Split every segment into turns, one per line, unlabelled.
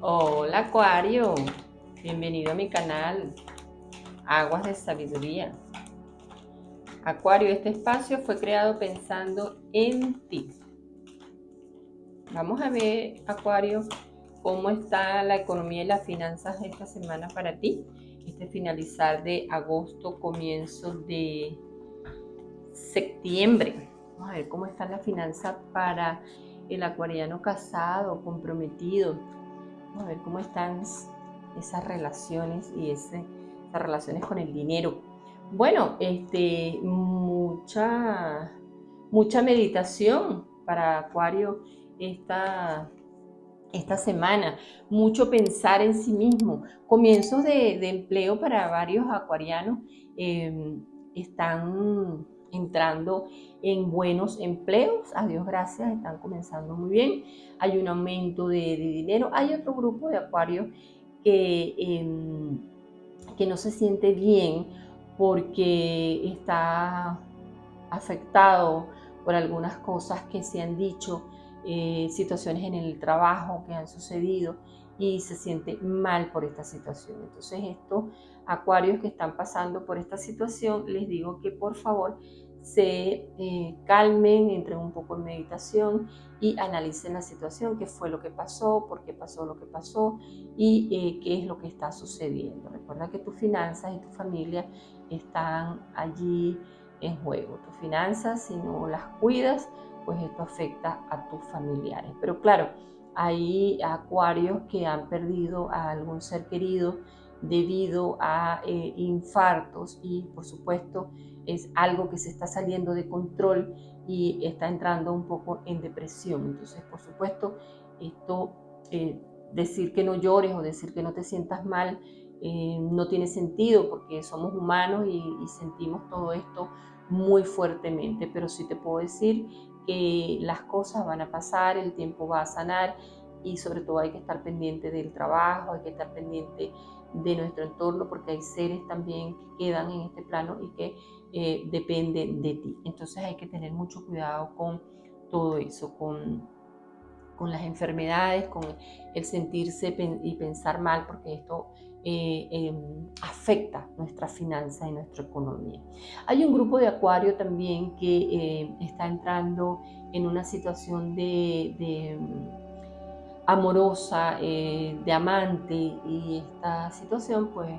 Hola Acuario, bienvenido a mi canal Aguas de Sabiduría. Acuario, este espacio fue creado pensando en ti. Vamos a ver, Acuario, cómo está la economía y las finanzas esta semana para ti. Este finalizar de agosto, comienzo de septiembre. Vamos a ver cómo está la finanza para el acuariano casado, comprometido. Vamos a ver cómo están esas relaciones y esas relaciones con el dinero. Bueno, mucha meditación para Acuario esta semana, mucho pensar en sí mismo. Comienzos de empleo para varios acuarianos están entrando en buenos empleos, a Dios gracias, están comenzando muy bien, hay un aumento de dinero. Hay otro grupo de acuarios que no se siente bien porque está afectado por algunas cosas que se han dicho, situaciones en el trabajo que han sucedido y se siente mal por esta situación. Entonces estos acuarios que están pasando por esta situación, les digo que por favor se calmen, entren un poco en meditación y analicen la situación, qué fue lo que pasó, por qué pasó lo que pasó y qué es lo que está sucediendo. Recuerda que tus finanzas y tu familia están allí en juego. Tus finanzas, si no las cuidas, pues esto afecta a tus familiares. Pero claro, hay acuarios que han perdido a algún ser querido debido a infartos y por supuesto es algo que se está saliendo de control y está entrando un poco en depresión. Entonces, por supuesto, esto, decir que no llores o decir que no te sientas mal, no tiene sentido porque somos humanos y sentimos todo esto muy fuertemente, pero sí te puedo decir que las cosas van a pasar, el tiempo va a sanar y sobre todo hay que estar pendiente del trabajo, hay que estar pendiente de nuestro entorno porque hay seres también que quedan en este plano y que dependen de ti. Entonces hay que tener mucho cuidado con todo eso, con las enfermedades, con el sentirse y pensar mal, porque esto afecta nuestra finanza y nuestra economía. Hay un grupo de acuario también que está entrando en una situación de amorosa, de amante, y esta situación pues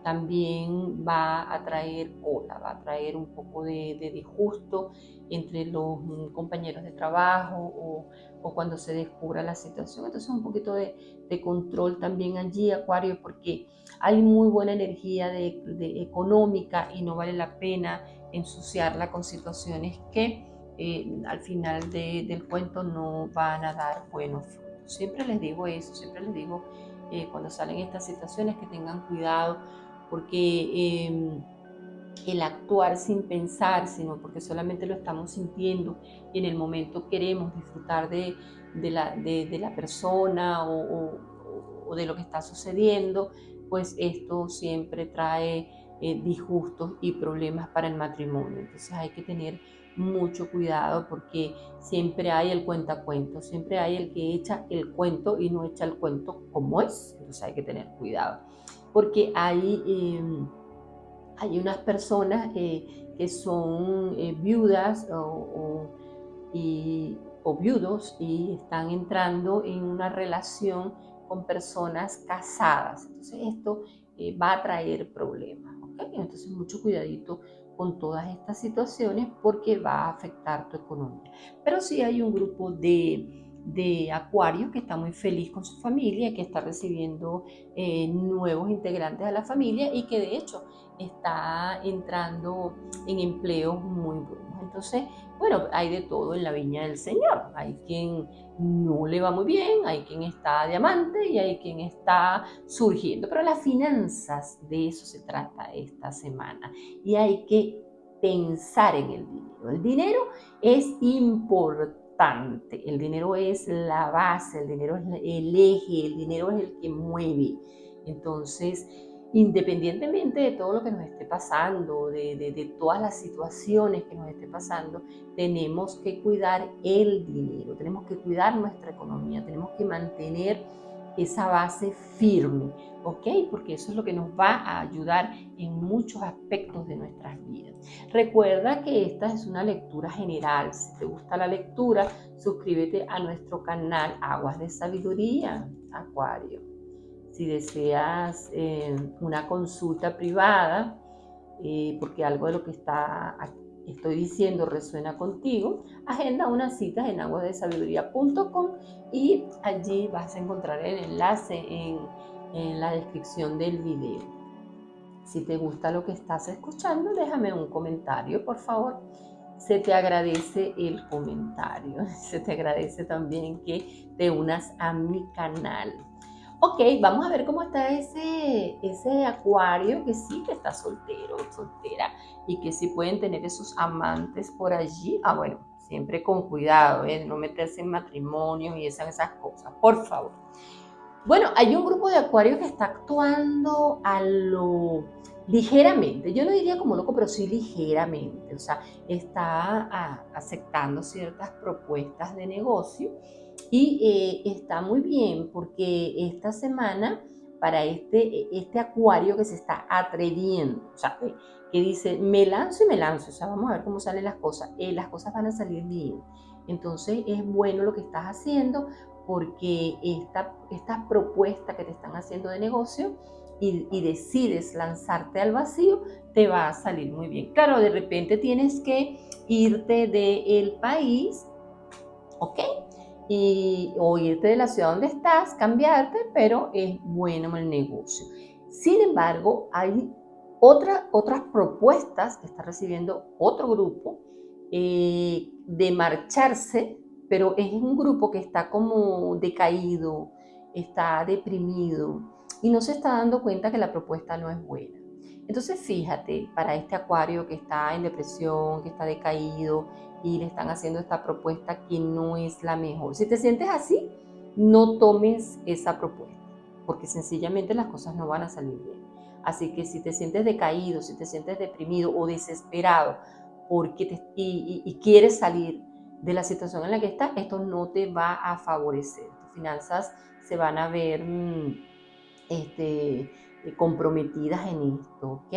también va a traer cola, va a traer un poco de disgusto entre los compañeros de trabajo o cuando se descubra la situación. Entonces un poquito de control también allí, Acuario, porque hay muy buena energía de económica y no vale la pena ensuciarla con situaciones que al final del cuento no van a dar buenos frutos. Siempre les digo eso, siempre les digo cuando salen estas situaciones que tengan cuidado porque el actuar sin pensar, sino porque solamente lo estamos sintiendo y en el momento queremos disfrutar de la persona o de lo que está sucediendo, pues esto siempre trae disgustos y problemas para el matrimonio. Entonces hay que tener mucho cuidado porque siempre hay el cuentacuento, siempre hay el que echa el cuento y no echa el cuento como es. Entonces hay que tener cuidado porque hay unas personas que son viudas o viudos y están entrando en una relación con personas casadas. Entonces esto va a traer problemas, ¿ok? Entonces mucho cuidadito con todas estas situaciones porque va a afectar tu economía. Pero sí hay un grupo de acuario que está muy feliz con su familia, que está recibiendo nuevos integrantes a la familia y que de hecho está entrando en empleos muy buenos. Entonces, bueno, hay de todo en la viña del Señor. Hay quien no le va muy bien, hay quien está diamante y hay quien está surgiendo. Pero las finanzas, de eso se trata esta semana. Y hay que pensar en el dinero. El dinero es importante. El dinero es la base, el dinero es el eje, el dinero es el que mueve. Entonces, independientemente de todo lo que nos esté pasando, de todas las situaciones que nos esté pasando, tenemos que cuidar el dinero, tenemos que cuidar nuestra economía, tenemos que mantener esa base firme, ¿ok? Porque eso es lo que nos va a ayudar en muchos aspectos de nuestras vidas. Recuerda que esta es una lectura general. Si te gusta la lectura, suscríbete a nuestro canal Aguas de Sabiduría, Acuario. Si deseas una consulta privada, porque algo de lo que estoy diciendo resuena contigo, agenda una cita en aguasdesabiduría.com y allí vas a encontrar el enlace en la descripción del video. Si te gusta lo que estás escuchando, déjame un comentario, por favor. Se te agradece el comentario. Se te agradece también que te unas a mi canal. Ok, vamos a ver cómo está ese acuario que sí que está soltero, soltera, y que sí pueden tener esos amantes por allí. Bueno, siempre con cuidado, no meterse en matrimonio y esas cosas, por favor. Bueno, hay un grupo de acuario que está actuando a lo ligeramente. Yo no diría como loco, pero sí ligeramente. O sea, está aceptando ciertas propuestas de negocio y está muy bien porque esta semana para este acuario que se está atreviendo, o sea, que dice, me lanzo y me lanzo, o sea, vamos a ver cómo salen las cosas van a salir bien. Entonces es bueno lo que estás haciendo porque esta propuesta que te están haciendo de negocio y decides lanzarte al vacío, te va a salir muy bien. Claro, de repente tienes que irte del país, ¿ok? O irte de la ciudad donde estás, cambiarte, pero es bueno el negocio. Sin embargo, hay otras propuestas que está recibiendo otro grupo de marcharse, pero es un grupo que está como decaído, está deprimido y no se está dando cuenta que la propuesta no es buena. Entonces fíjate, para este acuario que está en depresión, que está decaído y le están haciendo esta propuesta que no es la mejor. Si te sientes así, no tomes esa propuesta, porque sencillamente las cosas no van a salir bien. Así que si te sientes decaído, si te sientes deprimido o desesperado y quieres salir de la situación en la que estás, esto no te va a favorecer. Tus finanzas se van a ver comprometidas en esto, ¿ok?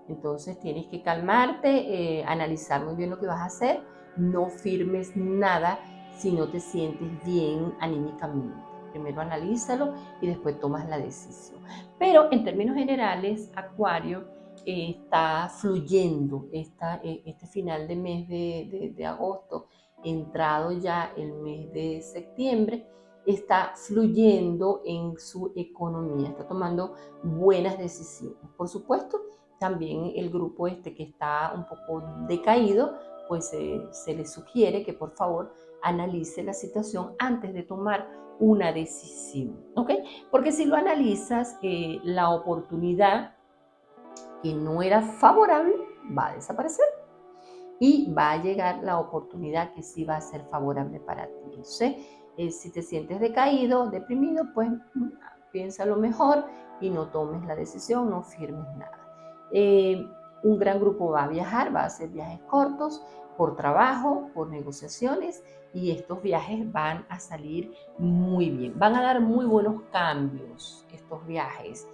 Entonces tienes que calmarte, analizar muy bien lo que vas a hacer, no firmes nada si no te sientes bien anímicamente. Primero analízalo y después tomas la decisión. Pero en términos generales, Acuario está fluyendo este final de mes de agosto, entrado ya el mes de septiembre, está fluyendo en su economía, está tomando buenas decisiones. Por supuesto, también el grupo que está un poco decaído, pues se le sugiere que por favor analice la situación antes de tomar una decisión, ¿ok? Porque si lo analizas, la oportunidad que no era favorable va a desaparecer y va a llegar la oportunidad que sí va a ser favorable para ti. Entonces, si te sientes decaído, deprimido, pues piénsalo mejor y no tomes la decisión, no firmes nada. Un gran grupo va a viajar, va a hacer viajes cortos por trabajo, por negociaciones, y estos viajes van a salir muy bien. Van a dar muy buenos cambios estos viajes.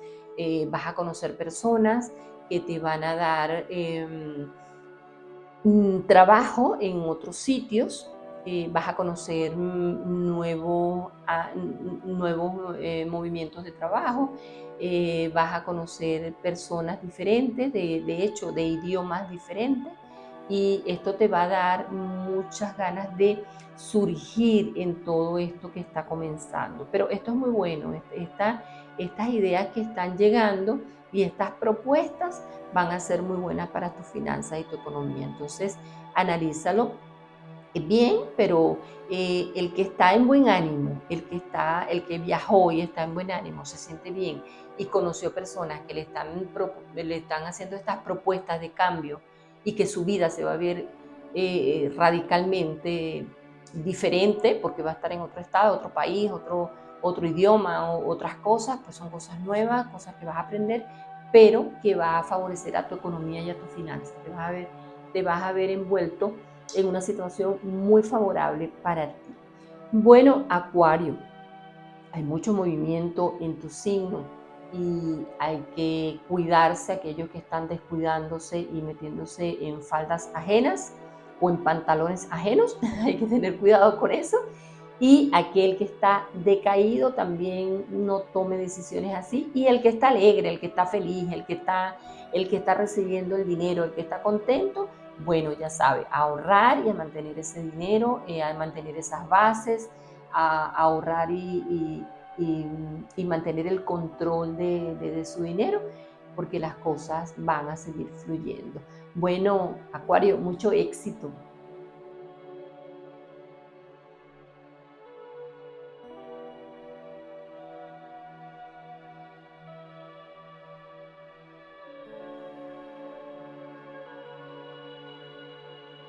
Vas a conocer personas que te van a dar trabajo en otros sitios, vas a conocer nuevos movimientos de trabajo, vas a conocer personas diferentes, de hecho, de idiomas diferentes, y esto te va a dar muchas ganas de surgir en todo esto que está comenzando. Pero esto es muy bueno, estas ideas que están llegando y estas propuestas van a ser muy buenas para tu finanzas y tu economía. Entonces, analízalo bien, pero el que está en buen ánimo, el que viajó y está en buen ánimo, se siente bien y conoció personas que le están haciendo estas propuestas de cambio y que su vida se va a ver radicalmente diferente porque va a estar en otro estado, otro país, otro idioma o otras cosas, pues son cosas nuevas, cosas que vas a aprender, pero que va a favorecer a tu economía y a tus finanzas. Te vas a ver envuelto en una situación muy favorable para ti. Bueno, Acuario, hay mucho movimiento en tu signo y hay que cuidarse aquellos que están descuidándose y metiéndose en faldas ajenas o en pantalones ajenos. Hay que tener cuidado con eso. Y aquel que está decaído también no tome decisiones así. Y el que está alegre, el que está feliz, el que está recibiendo el dinero, el que está contento, bueno, ya sabe, a ahorrar y a mantener ese dinero, a mantener esas bases, a ahorrar y mantener el control de su dinero, porque las cosas van a seguir fluyendo. Bueno, Acuario, mucho éxito.